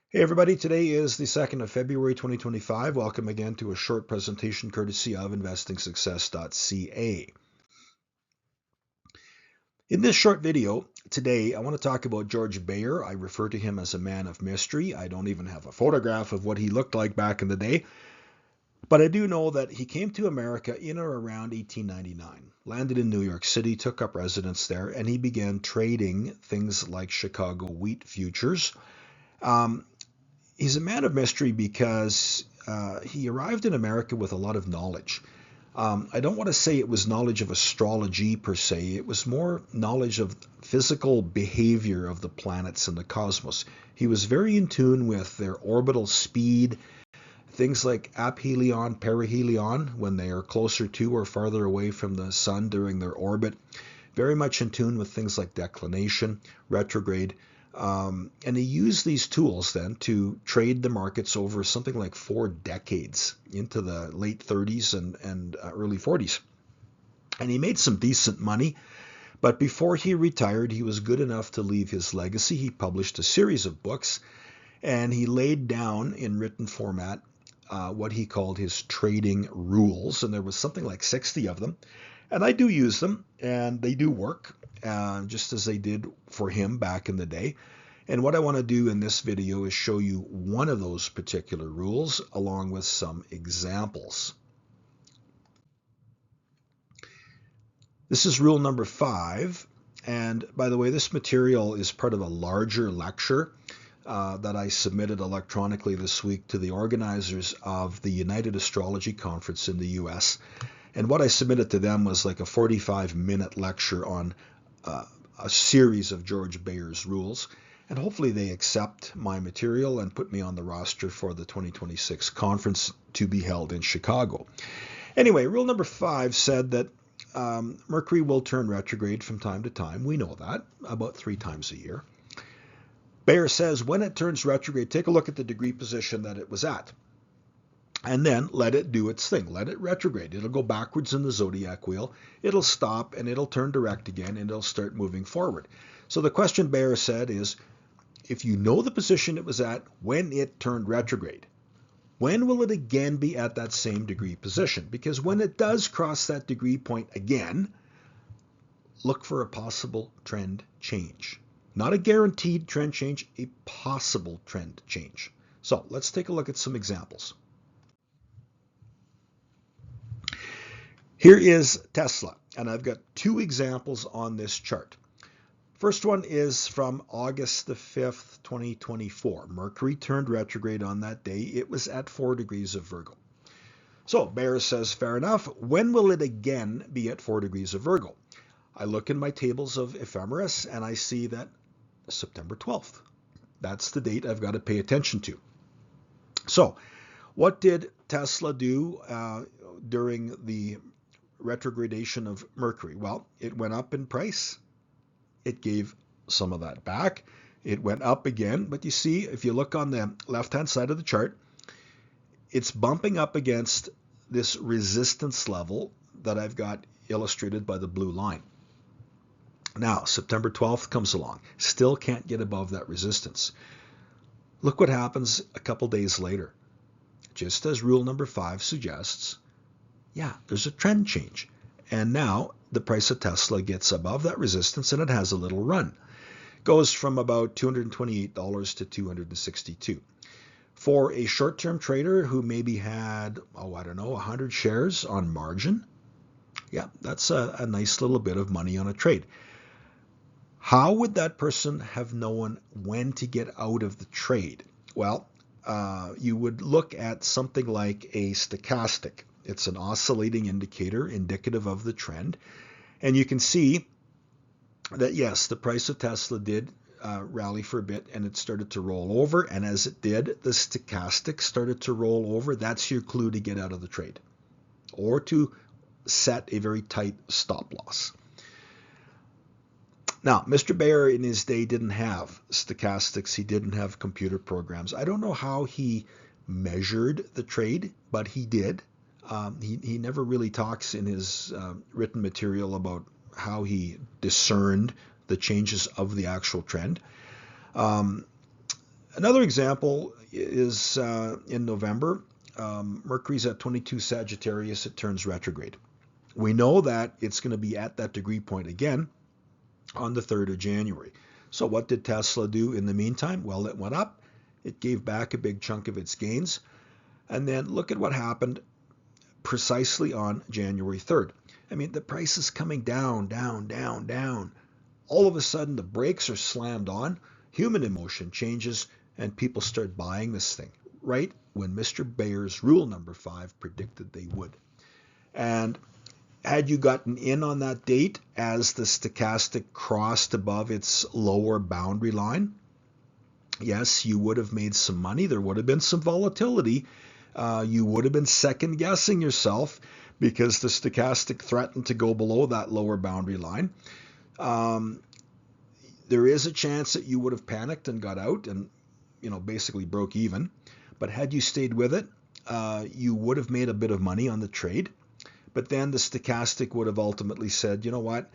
Hey everybody, today is the 2nd of February 2025. Welcome again to a short presentation courtesy of investingsuccess.ca. In this short video today, I want to talk about George Bayer. I refer to him as a man of mystery. I don't even have a photograph of what he looked like back in the day, but I do know that he came to America in or around 1899, landed in New York City, took up residence there, and he began trading things like Chicago wheat futures. Um, he's a man of mystery because he arrived in America with a lot of knowledge. I don't want to say it was knowledge of astrology per se. It was more knowledge of physical behavior of the planets and the cosmos. He was very in tune with their orbital speed, things like aphelion, perihelion, when they are closer to or farther away from the sun during their orbit. Very much in tune with things like declination, retrograde, and he used these tools then to trade the markets over something like 4 decades into the late 30s and early 40s. And he made some decent money, but before he retired, he was good enough to leave his legacy. He published a series of books, and he laid down in written format what he called his trading rules, and there was something like 60 of them. And I do use them, and they do work, just as they did for him back in the day. And what I want to do in this video is show you one of those particular rules along with some examples. This is rule number 5. And by the way, this material is part of a larger lecture that I submitted electronically this week to the organizers of the United Astrology Conference in the US. And what I submitted to them was like a 45-minute lecture on a series of George Bayer's rules. And hopefully they accept my material and put me on the roster for the 2026 conference to be held in Chicago. Anyway, rule number 5 said that Mercury will turn retrograde from time to time. We know that, about 3 times a year. Bayer says when it turns retrograde, take a look at the degree position that it was at. And then let it do its thing. Let it retrograde. It'll go backwards in the zodiac wheel. It'll stop and it'll turn direct again and it'll start moving forward. So the question Bayer said is, if you know the position it was at when it turned retrograde, when will it again be at that same degree position? Because when it does cross that degree point again, look for a possible trend change. Not a guaranteed trend change, a possible trend change. So let's take a look at some examples. Here is Tesla, and I've got 2 examples on this chart. First one is from August the 5th, 2024. Mercury turned retrograde on that day. It was at 4 degrees of Virgo. So Bayer says, fair enough. When will it again be at 4 degrees of Virgo? I look in my tables of ephemeris and I see that September 12th. That's the date I've got to pay attention to. So what did Tesla do during the retrogradation of Mercury? Well, it went up in price. It gave some of that back. It went up again, but you see, if you look on the left-hand side of the chart, it's bumping up against this resistance level that I've got illustrated by the blue line. Now, September 12th comes along. Still can't get above that resistance. Look what happens a couple days later. Just as rule number 5 suggests, yeah, there's a trend change. And now the price of Tesla gets above that resistance and it has a little run. Goes from about $228 to $262. For a short-term trader who maybe had, 100 shares on margin, yeah, that's a nice little bit of money on a trade. How would that person have known when to get out of the trade? Well, you would look at something like a stochastic. It's an oscillating indicator indicative of the trend. And you can see that, yes, the price of Tesla did rally for a bit and it started to roll over. And as it did, the stochastic started to roll over. That's your clue to get out of the trade or to set a very tight stop loss. Now, Mr. Bayer in his day didn't have stochastics. He didn't have computer programs. I don't know how he measured the trade, but he did. He never really talks in his written material about how he discerned the changes of the actual trend. Another example is in November. Mercury's at 22 Sagittarius. It turns retrograde. We know that it's going to be at that degree point again on the 3rd of January. So what did Tesla do in the meantime? Well, it went up. It gave back a big chunk of its gains. And then look at what happened precisely on January 3rd. I mean, the price is coming down, down, down, down. All of a sudden, the brakes are slammed on, human emotion changes, and people start buying this thing, right when Mr. Bayer's rule number 5 predicted they would. And had you gotten in on that date as the stochastic crossed above its lower boundary line, yes, you would have made some money. There would have been some volatility. You would have been second guessing yourself because the stochastic threatened to go below that lower boundary line. There is a chance that you would have panicked and got out and, basically broke even. But had you stayed with it, you would have made a bit of money on the trade. But then the stochastic would have ultimately said, you know what,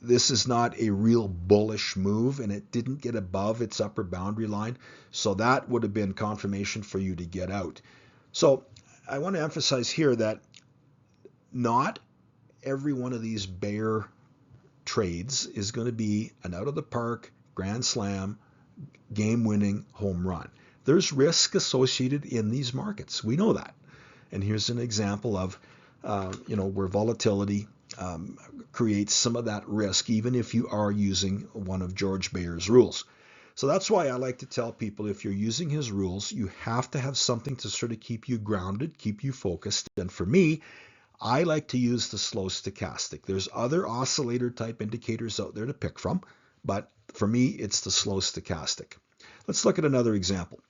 this is not a real bullish move, and it didn't get above its upper boundary line. So that would have been confirmation for you to get out. So I want to emphasize here that not every one of these bear trades is going to be an out of the park, grand slam, game winning home run. There's risk associated in these markets. We know that. And here's an example of, where volatility creates some of that risk, even if you are using one of George Bayer's rules. So that's why I like to tell people, if you're using his rules, you have to have something to sort of keep you grounded, keep you focused. And for me, I like to use the slow stochastic. There's other oscillator type indicators out there to pick from, but for me, it's the slow stochastic. Let's look at another example.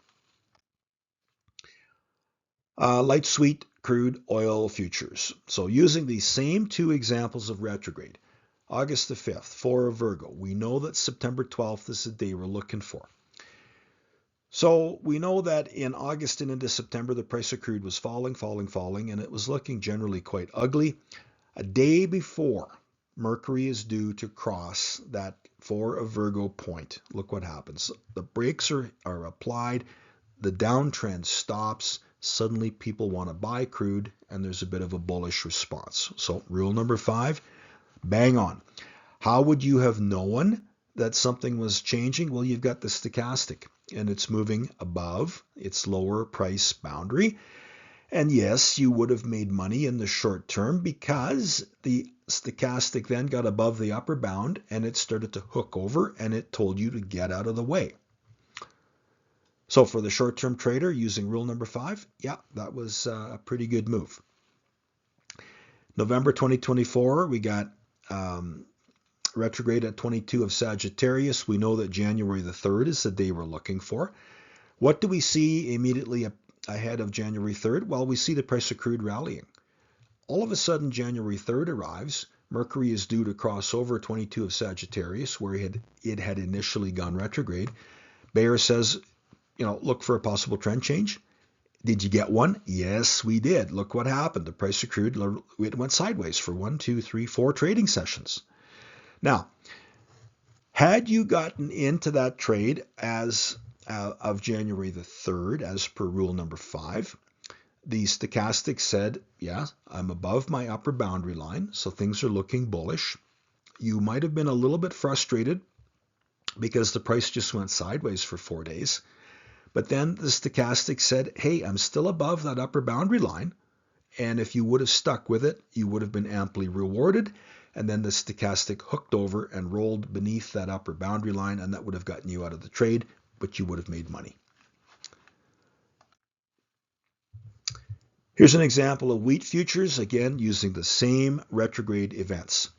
Light sweet crude oil futures. So using these same two examples of retrograde, August the 5th, 4 of Virgo, we know that September 12th is the day we're looking for. So we know that in August and into September, the price of crude was falling, and it was looking generally quite ugly. A day before Mercury is due to cross that 4 of Virgo point, look what happens. The brakes are applied, the downtrend stops, suddenly people want to buy crude, and there's a bit of a bullish response. So rule number 5, bang on. How would you have known that something was changing? Well, you've got the stochastic, and it's moving above its lower price boundary. And yes, you would have made money in the short term because the stochastic then got above the upper bound and it started to hook over and it told you to get out of the way. So for the short-term trader using rule number 5, yeah, that was a pretty good move. November 2024, we got retrograde at 22 of Sagittarius. We know that January the 3rd is the day we're looking for. What do we see immediately ahead of January 3rd? Well, we see the price of crude rallying. All of a sudden, January 3rd arrives. Mercury is due to cross over 22 of Sagittarius, where it had initially gone retrograde. Bayer says, look for a possible trend change. Did you get one? Yes, we did. Look what happened. The price of crude, it went sideways for 1, 2, 3, 4 trading sessions. Now, had you gotten into that trade as of January the 3rd, as per rule number 5, the stochastic said, yeah, I'm above my upper boundary line, so things are looking bullish. You might have been a little bit frustrated because the price just went sideways for 4 days. But then the stochastic said, hey, I'm still above that upper boundary line. And if you would have stuck with it, you would have been amply rewarded. And then the stochastic hooked over and rolled beneath that upper boundary line, and that would have gotten you out of the trade, but you would have made money. Here's an example of wheat futures, again, using the same retrograde events.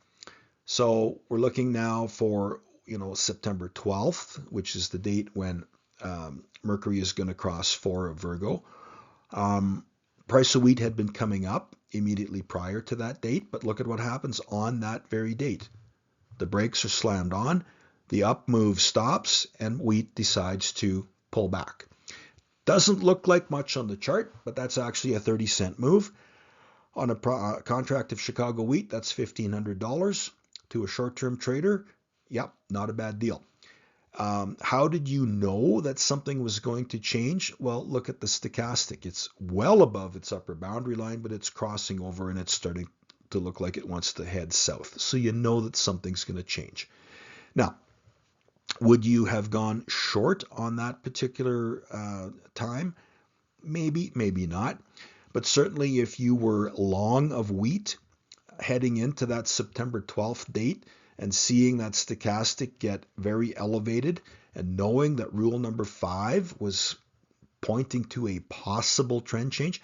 So we're looking now for, September 12th, which is the date when Mercury is going to cross 4 of Virgo. Price of wheat had been coming up immediately prior to that date, but look at what happens on that very date. The brakes are slammed on, the up move stops, and wheat decides to pull back. Doesn't look like much on the chart, but that's actually a 30-cent move. On a contract of Chicago wheat, that's $1,500. To a short-term trader, yep, not a bad deal. How did you know that something was going to change? Well, look at the stochastic. It's well above its upper boundary line, but it's crossing over and it's starting to look like it wants to head south. So you know that something's going to change. Now, would you have gone short on that particular time? Maybe, maybe not. But certainly if you were long of wheat heading into that September 12th date and seeing that stochastic get very elevated and knowing that rule number 5 was pointing to a possible trend change,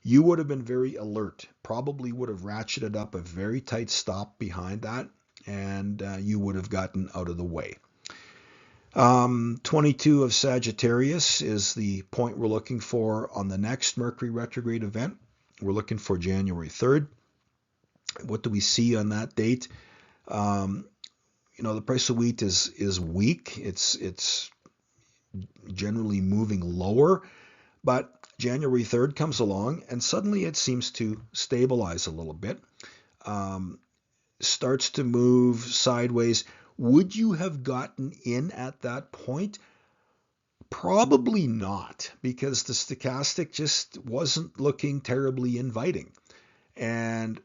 you would have been very alert. Probably would have ratcheted up a very tight stop behind that, and you would have gotten out of the way. 22 of Sagittarius is the point we're looking for on the next Mercury retrograde event. We're looking for January 3rd. What do we see on that date? The price of wheat is weak. It's generally moving lower, but January 3rd comes along and suddenly it seems to stabilize a little bit. Starts to move sideways. Would you have gotten in at that point? Probably not, because the stochastic just wasn't looking terribly inviting. And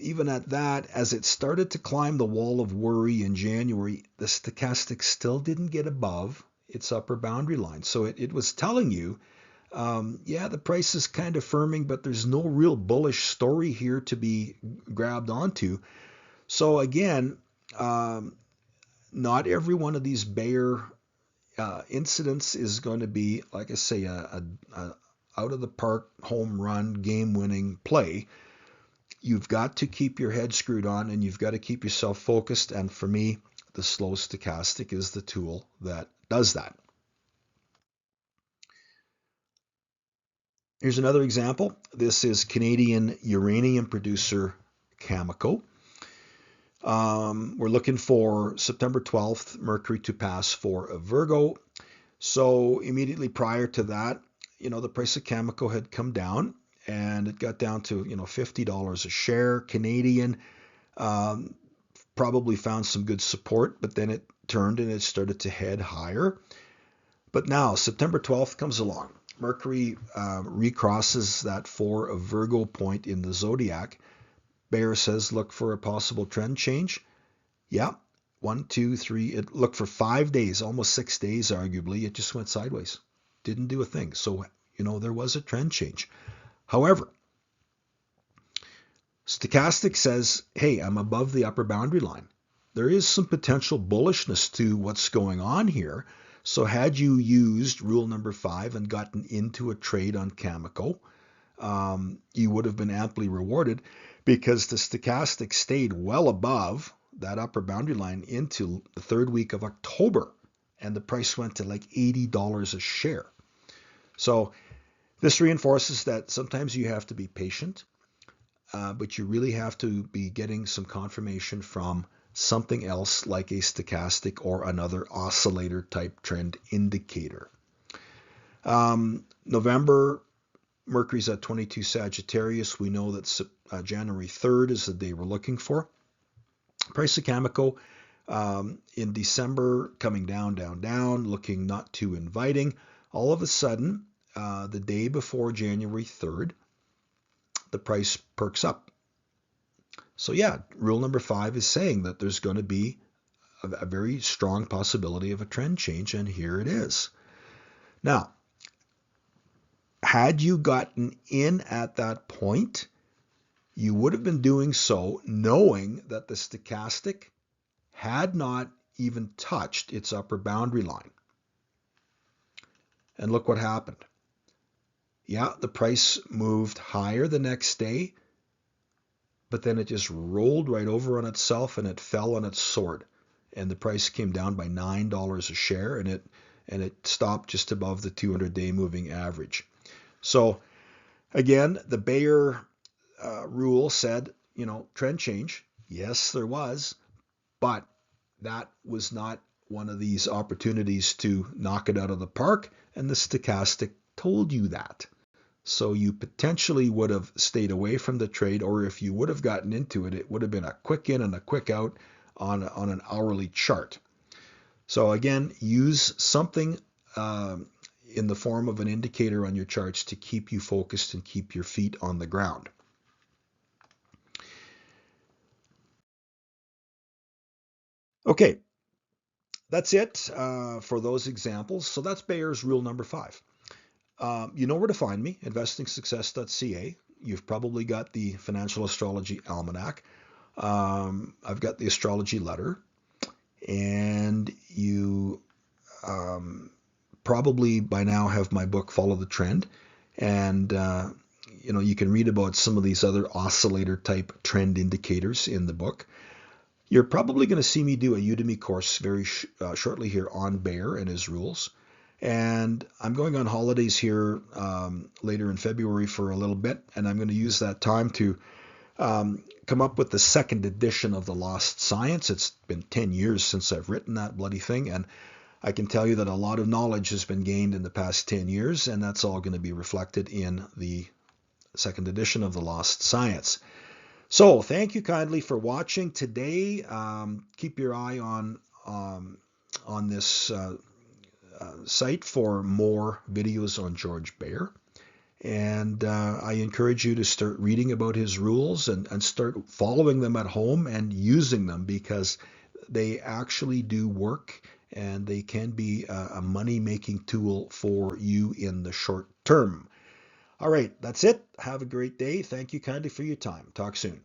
even at that, as it started to climb the wall of worry in January, the stochastic still didn't get above its upper boundary line. So it was telling you, the price is kind of firming, but there's no real bullish story here to be grabbed onto. So again, not every one of these bear incidents is going to be, like I say, a out of the park home run game winning play. You've got to keep your head screwed on and you've got to keep yourself focused. And for me, the slow stochastic is the tool that does that. Here's another example. This is Canadian uranium producer Cameco. We're looking for September 12th, Mercury to pass for a Virgo. So immediately prior to that, the price of Cameco had come down and it got down to, $50 a share Canadian. Probably found some good support, but then it turned and it started to head higher. But now September 12th comes along. Mercury recrosses that for a Virgo point in the zodiac. Bear says, look for a possible trend change. Yeah, 1, 2, 3. It looked for 5 days, almost 6 days, arguably. It just went sideways. Didn't do a thing. So, there was a trend change. However, stochastic says, hey, I'm above the upper boundary line. There is some potential bullishness to what's going on here. So had you used rule number 5 and gotten into a trade on Cameco, you would have been amply rewarded because the stochastic stayed well above that upper boundary line into the 3rd week of October, and the price went to like $80 a share. So this reinforces that sometimes you have to be patient, but you really have to be getting some confirmation from something else like a stochastic or another oscillator type trend indicator. November, Mercury's at 22 Sagittarius. We know that January 3rd is the day we're looking for. Price of Cameco in December coming down, looking not too inviting. All of a sudden, the day before January 3rd, the price perks up. So yeah, rule number 5 is saying that there's going to be a very strong possibility of a trend change, and here it is. Now, had you gotten in at that point, you would have been doing so knowing that the stochastic had not even touched its upper boundary line. And look what happened. Yeah, the price moved higher the next day, but then it just rolled right over on itself and it fell on its sword. And the price came down by $9 a share, and it stopped just above the 200-day moving average. So again, the Bayer rule said, trend change. Yes, there was, but that was not one of these opportunities to knock it out of the park, and the stochastic told you that. So you potentially would have stayed away from the trade, or if you would have gotten into it, it would have been a quick in and a quick out on an hourly chart. So again, use something in the form of an indicator on your charts to keep you focused and keep your feet on the ground. Okay, that's it for those examples. So that's Bayer's rule number 5. You know where to find me, investingsuccess.ca. You've probably got the Financial Astrology Almanac. I've got the astrology letter, and you probably by now have my book, Follow the Trend. And you can read about some of these other oscillator type trend indicators in the book. You're probably going to see me do a Udemy course very shortly here on Bayer and his rules. And I'm going on holidays here later in February for a little bit, and I'm going to use that time to come up with the second edition of The Lost Science. It's been 10 years since I've written that bloody thing, and I can tell you that a lot of knowledge has been gained in the past 10 years, and that's all going to be reflected in the second edition of The Lost Science. So thank you kindly for watching today. Keep your eye on this site for more videos on George Bayer. And I encourage you to start reading about his rules and start following them at home and using them, because they actually do work and they can be a money-making tool for you in the short term. All right, that's it. Have a great day. Thank you kindly for your time. Talk soon.